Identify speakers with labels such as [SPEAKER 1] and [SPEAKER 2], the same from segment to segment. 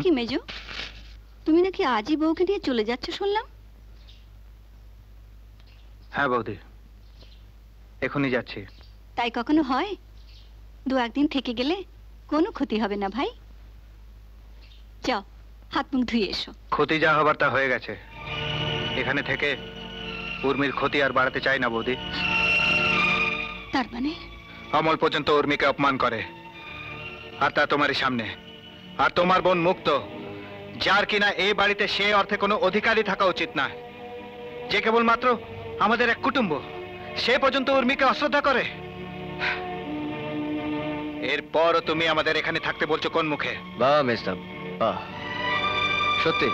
[SPEAKER 1] কি মেজো, তুমি নাকি আজই বউকে নিয়ে চলে যাচ্ছ শুনলাম?
[SPEAKER 2] হ্যাঁ বৌদি, এখনই যাচ্ছি।
[SPEAKER 1] তাই কখনো হয়? দু একদিন থেকে গেলে কোনো ক্ষতি হবে না ভাই। যাও, হাত মুখ ধুয়ে এসো।
[SPEAKER 2] ক্ষতি যা হবার তা হয়ে গেছে। এখানে থেকে উর্মির ক্ষতি আর বাড়াতে চাই না বৌদি।
[SPEAKER 1] তার মানে?
[SPEAKER 2] অমল পর্যন্ত উর্মিকে অপমান করে, আর তা তোমারই সামনে। আর তোমার বোন মুক্ত, যার কিনা এই বাড়িতে সে অর্থে কোনো অধিকারই থাকা উচিত না, যে কেবলমাত্র আমাদের এক কুটুম্ব, সে পর্যন্ত উর্মিকে অশ্রদ্ধা করে। এরপরও তুমি আমাদের এখানে থাকতে বলছো কোন মুখে?
[SPEAKER 3] বাহ মেজদাম, বাহ। সত্যি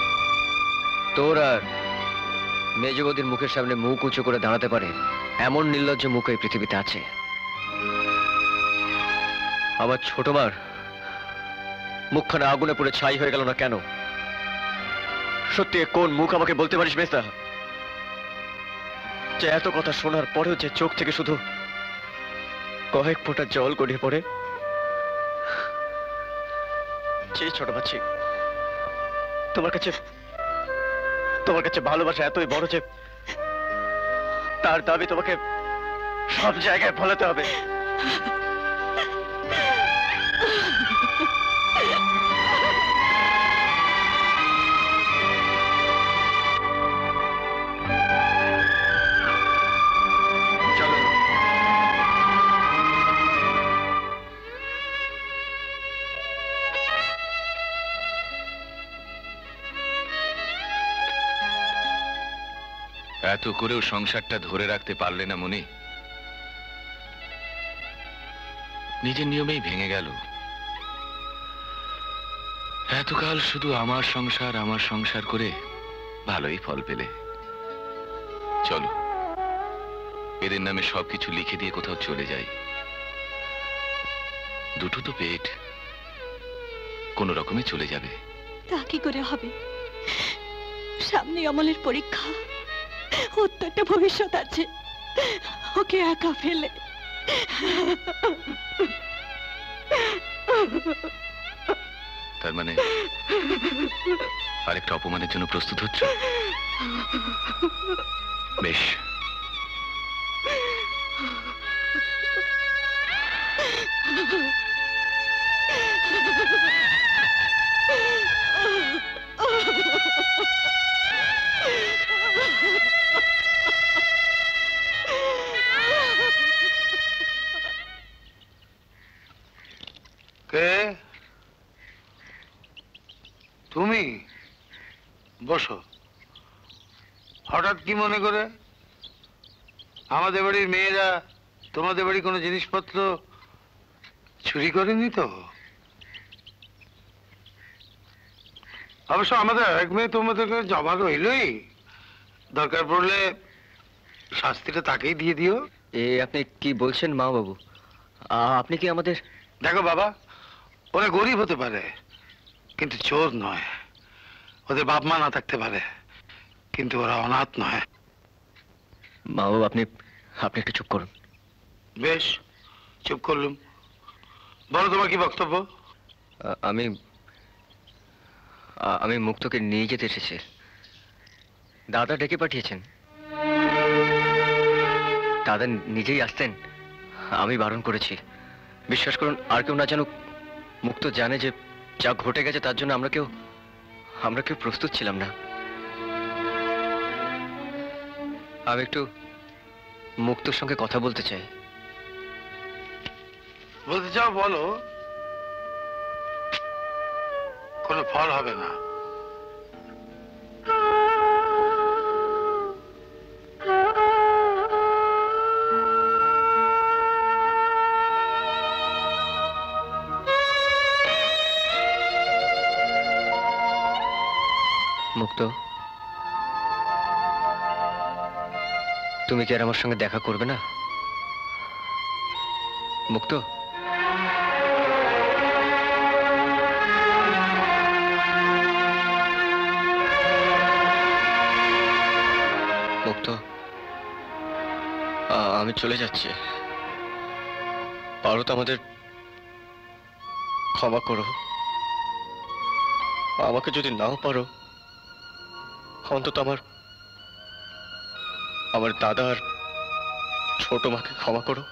[SPEAKER 3] তোর আর মেজবদির মুখের সামনে মুখ উঁচু করে দাঁড়াতে পারে এমন নির্লজ্জ মুখ এই পৃথিবীতে আছে? আমার ছোট মার মুখখানা আগুনে পুড়ে ছাই হয়ে গেল না কেন? সত্যি কোন মুখ আমাকে বলতে পারিস মেজদা, যে এত কথা শোনার পরেও যে চোখ থেকে শুধু কয়েক ফোঁটা জল গড়িয়ে পড়ে? যে ছোট বাচ্চি, তোমার কাছে ভালোবাসা এতই বড় যে তার দাবি তোমাকে সব জায়গায় ফলাতে হবে।
[SPEAKER 4] এত করেও সংসারটা ধরে রাখতে পারলে না মনি? নিজের নিয়মেই ভেঙে গেল। এতকাল শুধু আমার সংসার করে ভালোই ফল পেলে। চলো, এদের নামে সবকিছু লিখে দিয়ে কোথাও চলে যাই। দুটো তো পেট, কোন রকমে চলে যাবে।
[SPEAKER 1] তা কি করে হবে? সামনে অমলের পরীক্ষা, ওর তো একটা ভবিষ্যৎ আছে। ওকে একা ফেলে
[SPEAKER 4] তার মানে আরেকটা অপমানের জন্য প্রস্তুত হচ্ছ? বেশ,
[SPEAKER 5] কে তুমি? বসো। হঠাৎ কি মনে করে? আমাদের বাড়ির মেয়েরা তোমাদের বাড়ি কোনো জিনিসপত্র চুরি করেনি তো? অবশ্য আমাদের এক মেয়ে তোমাদেরকে জমা রইলই, দরকার পড়লে শাস্তিটা তাকেই দিয়ে দিও।
[SPEAKER 3] আপনি কি বলছেন মা বাবু? আপনি কি আমাদের...
[SPEAKER 5] দেখো বাবা, ওরা গরিব হতে পারে কিন্তু চোর নয়। ওদের বাপ মা না থাকতে পারে কিন্তু ওরা অনাথ নয়।
[SPEAKER 3] মা বাবু, আপনি একটু চুপ করুন।
[SPEAKER 5] বেশ, চুপ করলুম। বলো তোমার কি বক্তব্য?
[SPEAKER 3] আমি মুক্তকে নিয়ে যেতে এসেছি। দাদা ডেকে পাঠিয়েছেন। দাদা নিজেই আসতেন, আমি বারণ করেছি। বিশ্বাস করুন, আর কেউ না জানুক। মুক্ত জানে যে যা ঘটে গেছে তার জন্য আমরা কেউ প্রস্তুত ছিলাম না। আমি একটু মুক্তর সঙ্গে কথা বলতে চাই।
[SPEAKER 5] বলতে চাও বলো, কোনো ফল হবে না।
[SPEAKER 3] মুক্ত, তুমি কি আর আমার সঙ্গে দেখা করবে না? মুক্ত, মুক্ত, আমি চলে যাচ্ছি। পারো তো আমাদের ক্ষমা করো। আমাকে যদি নাও পারো, অন্তত আমার আমার দাদা আর ছোট মাকে ক্ষমা করো।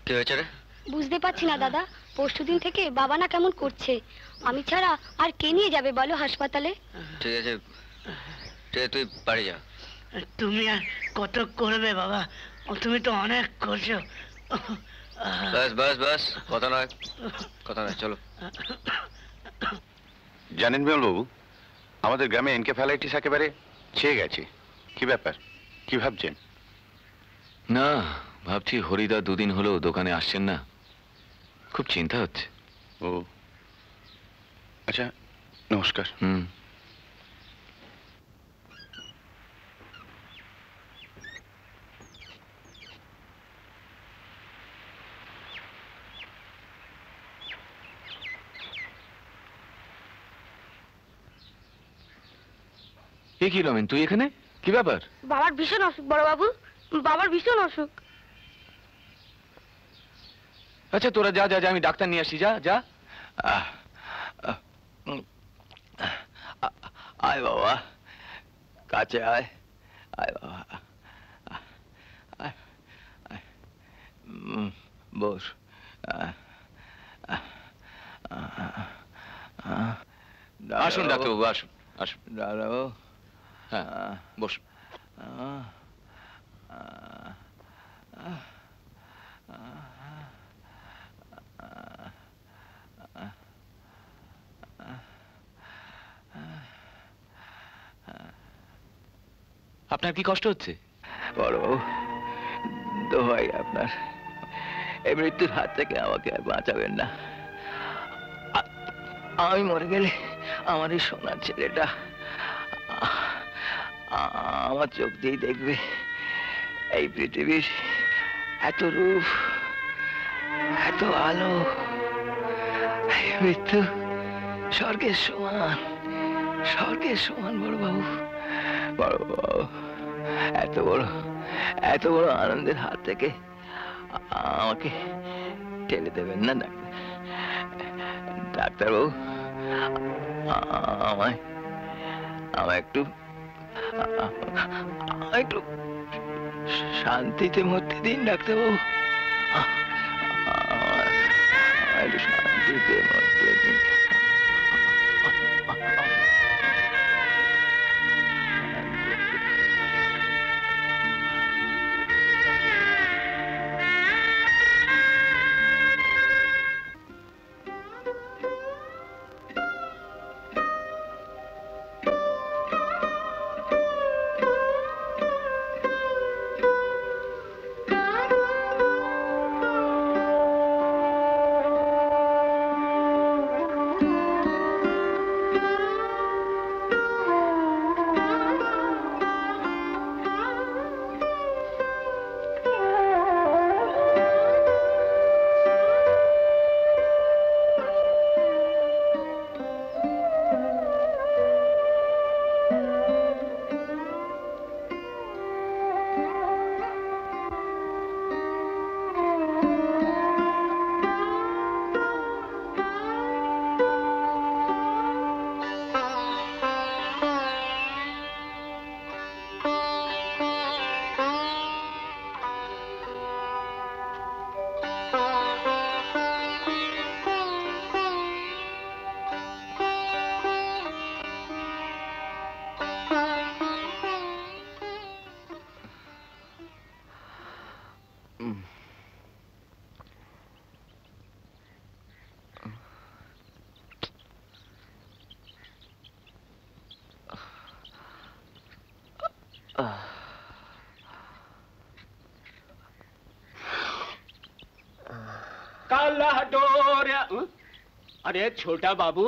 [SPEAKER 3] কি হয়েছে রে?
[SPEAKER 6] বুঝতে পারছি না দাদা, পরশুদিন থেকে বাবা না কেমন করছে। আমি ছাড়া আর কে নিয়ে যাবে বলো হাসপাতালে?
[SPEAKER 3] ঠিক আছে, ঠিক আছে, তুই বাড়ি যা।
[SPEAKER 7] তুমি আর কত করবে বাবা? তুমি তো অনেক করছো।
[SPEAKER 3] বাস বাস বাস, কথা নয়, কথা নয়, চলো।
[SPEAKER 4] জানেন বিমলবাবু, আমাদের গ্রামে এনকেফ্যালাইটিস একেবারে ছেয়ে গেছে। কি ব্যাপার, কি ভাবছেন? না, ভাবছি হরিদা দুদিন হলো দোকানে আসছেন না, খুব চিন্তা হচ্ছে। ও আচ্ছা, নমস্কার। এ কি রমেন, তুই এখানে? কি ব্যাপার?
[SPEAKER 6] বাবার ভীষণ অসুখ বড় বাবু, বাবার ভীষণ অসুখ।
[SPEAKER 4] আচ্ছা তোরা যা যা যা, আমি ডাক্তার নিয়ে আসি, যা যা।
[SPEAKER 3] আয় বাবা, কাছে আয়, আয় বাবা, বস।
[SPEAKER 4] আসুন ডাক্তারবাবু, আসুন আসুন।
[SPEAKER 3] দাঁড়াও।
[SPEAKER 4] হ্যাঁ, বসুন। আপনার কি কষ্ট হচ্ছে?
[SPEAKER 3] বড়বাবু, দোহাই আপনার, এই মৃত্যুর হাত থেকে আমাকে আর বাঁচাবেন না। আমি মরে গেলে আমার এই সোনার ছেলেটা আমার চোখ দিয়ে দেখবে এই পৃথিবীর এত রূপ, এত আলো। মৃত্যু স্বর্গের সমান, স্বর্গের সমান বড়বাবু। বড়বাবু, এত বড় আনন্দের হাত থেকে আমাকে ঠেলে দেবেন না ডাক্তারবাবু। আমায় একটু শান্তিতে মরতে দিন ডাক্তারবাবু, একটু শান্তিতে মরতে দিন।
[SPEAKER 8] अरे छोटा बाबू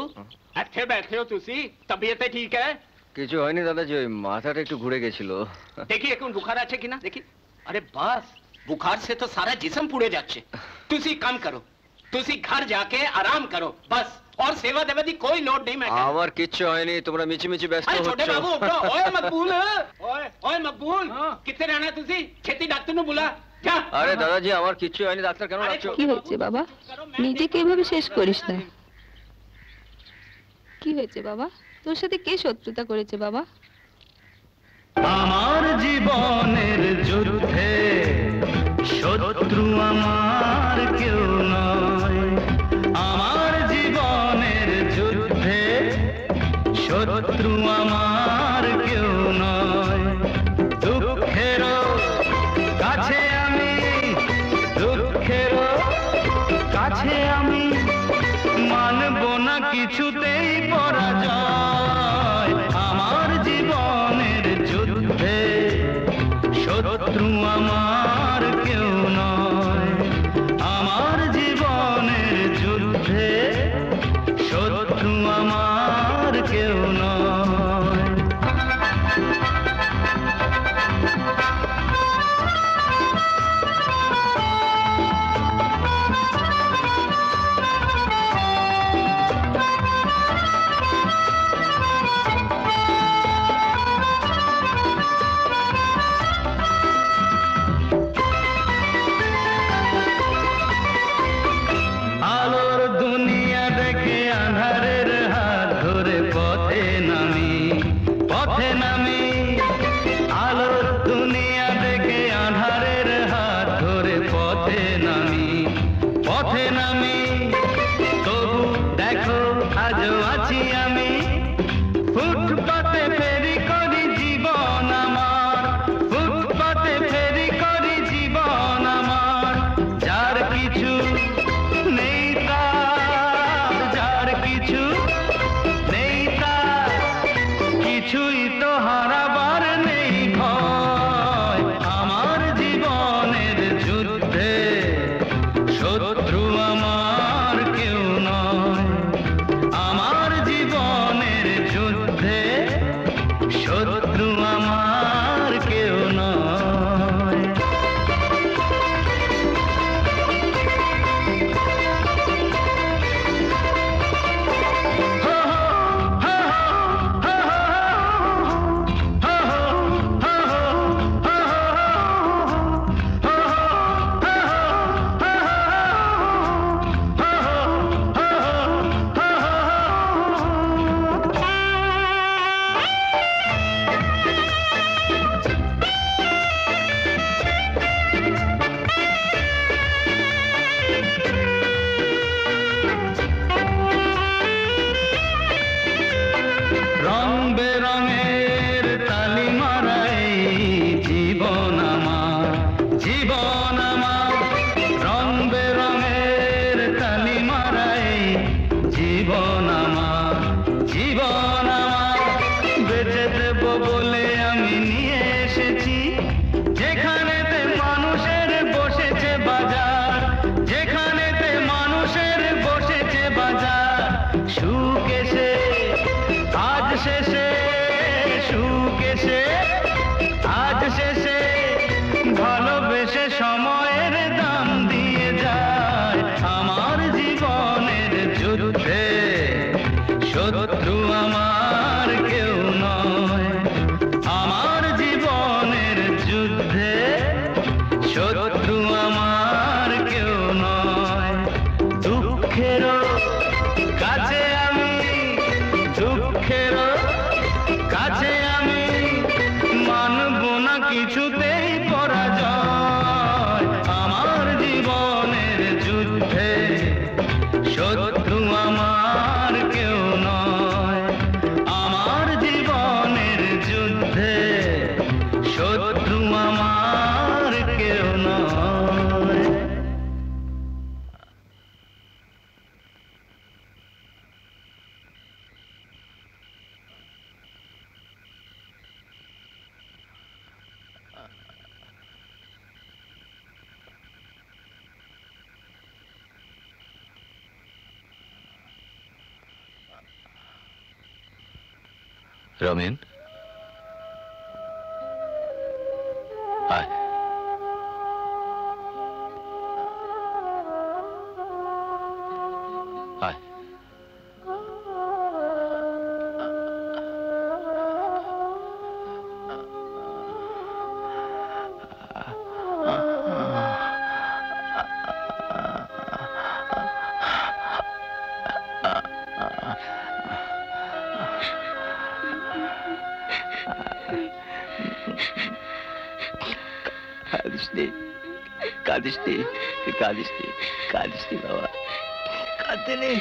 [SPEAKER 8] अच्छे बैठे हो तुसी तबीयत ठीक है
[SPEAKER 3] কিছু হয়নি দাদাজি, ওই মাথাটা একটু ঘুরে গেছিল।
[SPEAKER 8] देखिए कौन बुखार আছে কিনা দেখি अरे बस बुखार से तो सारा जिस्म पुड़े जाच्छे तुसी काम करो तुसी घर जाके आराम करो बस और सेवा देवा दी कोई लोड नहीं मैं
[SPEAKER 3] আমার কিচ্ছু হয়নি, তোমরা মিছিমিছি ব্যস্ত
[SPEAKER 8] अरे छोटे
[SPEAKER 3] হচ্ছ।
[SPEAKER 8] बाबू उठो ओए मकबूल ओए मकबूल कितने रहना है तुसी छेती डॉक्टर नु बुला जा
[SPEAKER 3] আরে দাদাজি আমার কিচ্ছু হয়নি, ডাক্তার কেন ডাকছো?
[SPEAKER 1] কি হয়েছে বাবা? নিজেকে এভাবে শেষ করিস না। কি হয়েছে বাবা? তোর সাথে কে শত্রুতা করেছে বাবা?
[SPEAKER 9] আমার জীবনের যুদ্ধে শত্রু আমার কেউ নয়, আমার জীবনের যুদ্ধে শত্রু আমার কেউ নয়। দুঃখের কাছে আমি দুঃখের কাছে আমি মানব না কিছুতেই পরাজয়। আমার জীবনের যুদ্ধে শত্রু আমার কেউ নয়, আমার জীবনের যুদ্ধে শত্রু আমার কেউ নয়। আলোর দুনিয়া দেখে আঁধারের হাত ধরে পথে নামি আলোর দুনিয়া দেখে আঁধারের হাত ধরে পথে নামি তবু দেখো আজও আছি আমি ফুটপাতে ফেরি করি জীবন আমার ফুটপাতে ফেরি করি জীবন আমার যার কিছু নেই তার যার কিছু নেই তার কিছুই তো হারাবার নেই ভয়। আমার জীবনের যুদ্ধে শত্রু আমার কেউ নয়, আমার জীবনের যুদ্ধে শত্রু আমার কেউ নয়। রং বেরঙের তালি মারাই জীবন আমার রং বেরঙের তালি মারাই জীবন আমার বেঁচে দেব বলে আমি নিয়ে এসেছি যেখানেতে মানুষের বসেছে বাজার যেখানেতে মানুষের বসেছে বাজার সুখ এসে আজ শেষে সুখ এসে আজ শেষে ভালোবেসে সময়ের দাম দিয়ে যায়। আমার জীবনের যুদ্ধে শত্রু আমার কেউ নয়, আমার জীবনের যুদ্ধে শত্রু আমার কেউ নয়। দুঃখের কাছে আমি দুঃখের কাছে আমি মানব না কিছুতেই পরাজয়। আমার জীবনের যুদ্ধে শত্রু আমার কেউ নয়, আমার জীবনের যুদ্ধে শত্রু আমার কেউ নয়।
[SPEAKER 4] রমেন, আয়। আয়। কাঁদিস নি বাবা, কাঁদতে নেই।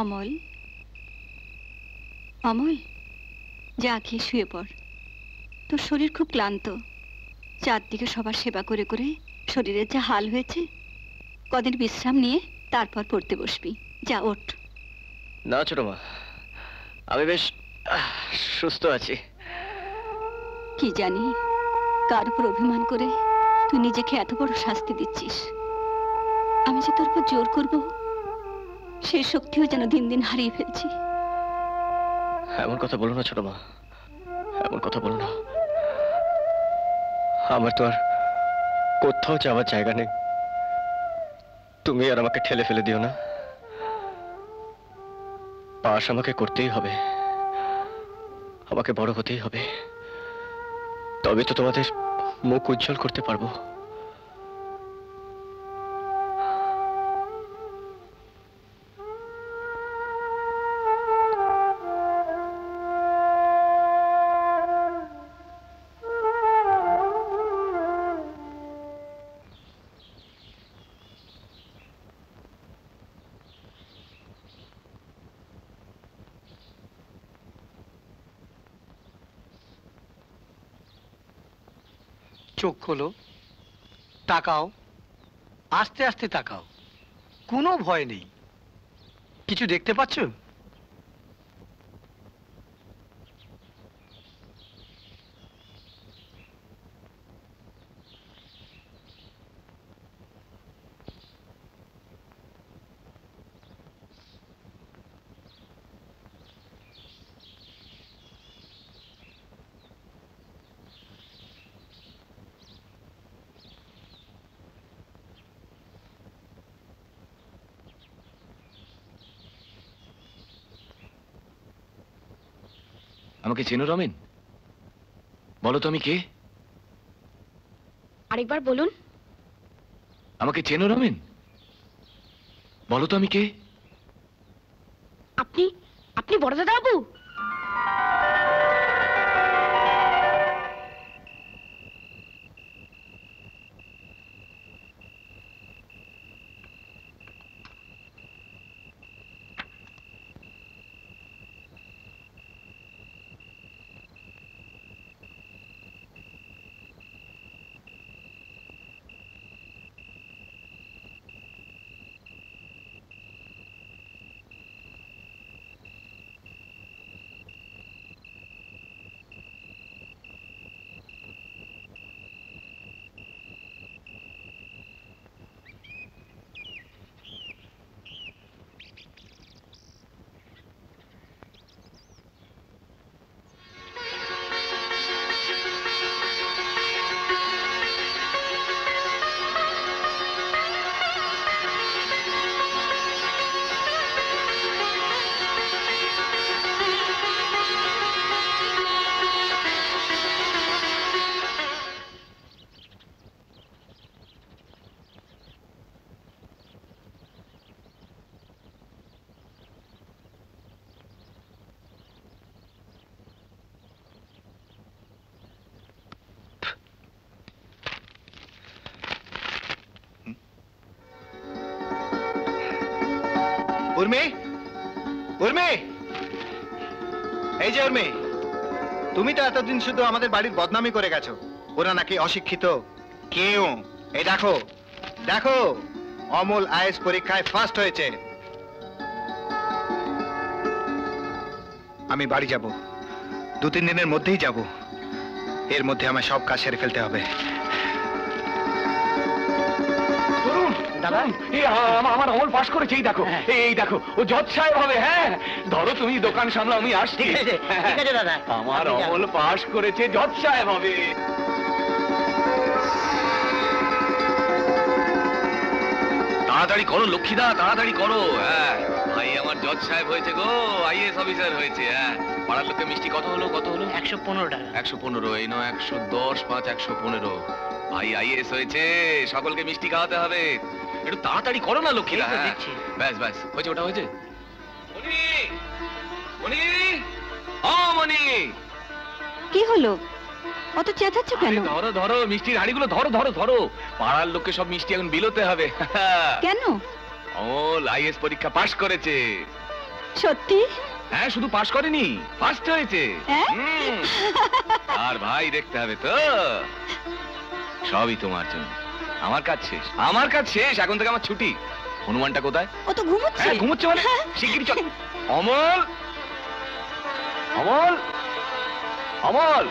[SPEAKER 1] অমল, অমল, যা খেয়ে শুয়ে পড়। তোর শরীর খুব ক্লান্ত। চারদিকে সবার সেবা করে করে শরীরের যা হাল হয়েছে, কদিন বিশ্রাম নিয়ে তারপর পড়তে বসবি। যা, ওঠ।
[SPEAKER 3] না ছোট মা, আমি বেশ সুস্থ আছি।
[SPEAKER 1] কি জানি কার উপর অভিমান করে তুই নিজেকে এত বড় শাস্তি দিচ্ছিস। আমি যে তোর উপর জোর করব, সেই শক্তিও যেন দিন দিন হারিয়ে ফেলছি।
[SPEAKER 3] এমন কথা বলো না ছোট মা, এমন কথা বলো না। আমার তো আর কোথাও যাওয়ার জায়গা নেই। তুমি আর আমাকে ঠেলে ফেলে দিও না। পাশ আমাকে করতেই হবে, আমাকে বড় হতেই হবে, তবে তো তোমাদের মুখ উজ্জ্বল করতে পারবো।
[SPEAKER 5] চোখ খোলো, তাকাও, আস্তে আস্তে তাকাও, কোনো ভয় নেই। কিছু দেখতে পাচ্ছ?
[SPEAKER 4] আমাকে চেনো রমেন? বলো তো আমি কে?
[SPEAKER 6] আরেকবার বলুন।
[SPEAKER 4] আমাকে চেনো রমেন? বলো তো আমি কে?
[SPEAKER 6] আপনি আপনি বড়দাদা বাবু?
[SPEAKER 2] উর্মি, উর্মি, এই যে উর্মি, তুমি তো এতদিন শুধু আমাদের বাড়ির বদনামি করে গেছো। ওরা নাকি অশিক্ষিত। কেউ এই দেখো, দেখো অমল আইএস পরীক্ষায় ফার্স্ট হয়েছে। আমি বাড়ি যাব, 2-3 দিনের মধ্যেই যাব। এর মধ্যে আমায় সব কাজ সেরে ফেলতে হবে।
[SPEAKER 4] দাদা আমার অমল পাস করেছে, এই দেখো, এই দেখো ও জজ সাহেব হবে। হ্যাঁ ধরো তুমি দোকান সামলাও, আমি আসছি।
[SPEAKER 7] ঠিক আছে দাদা,
[SPEAKER 4] আমার অমল পাস করেছে, জজ সাহেব হবে। তাড়াতাড়ি করো লক্ষ্মীদা, তাড়াতাড়ি করো। হ্যাঁ ভাই আমার জজ সাহেব হয়েছে গো, আইএস অফিসার হয়েছে। হ্যাঁ পাড়ার লোকে মিষ্টি কত হলো, কত হলো?
[SPEAKER 7] 115 টাকা।
[SPEAKER 4] 115, এই নয় 110, 5, 115। ভাই আইএস হয়েছে, সকলকে মিষ্টি খাওয়াতে হবে। একটু তাড়াতাড়ি করো না লক্ষ্মীদা। হ্যাঁ ব্যাস ব্যাস হয়েছে, ওটা হয়েছে। মনি, মনি, ও মনি,
[SPEAKER 1] কি হলো? অত চেঁচাচ্ছ কেন?
[SPEAKER 4] ধরো ধরো মিষ্টির হাড়িগুলো, ধরো ধরো ধরো। পাড়ার লোককে সব মিষ্টি এখন বিলোতে হবে।
[SPEAKER 1] কেন?
[SPEAKER 4] অমল আইএস পরীক্ষা পাশ করেছে।
[SPEAKER 1] সত্যি?
[SPEAKER 4] হ্যাঁ শুধু পাশ করেনি, ফার্স্ট হয়েছে।
[SPEAKER 1] হ্যাঁ?
[SPEAKER 4] আর ভাই দেখতে হবে তো, সবই তোমার জন্য। আমার কাজ শেষ, আমার কাজ শেষ, এখন থেকে আমার ছুটি। হনুমানটা কোথায়?
[SPEAKER 1] ও তো ঘুমোচ্ছে।
[SPEAKER 4] হ্যাঁ ঘুমোচ্ছে মানে শিগগিরই চল। অমল, অমল, অমল।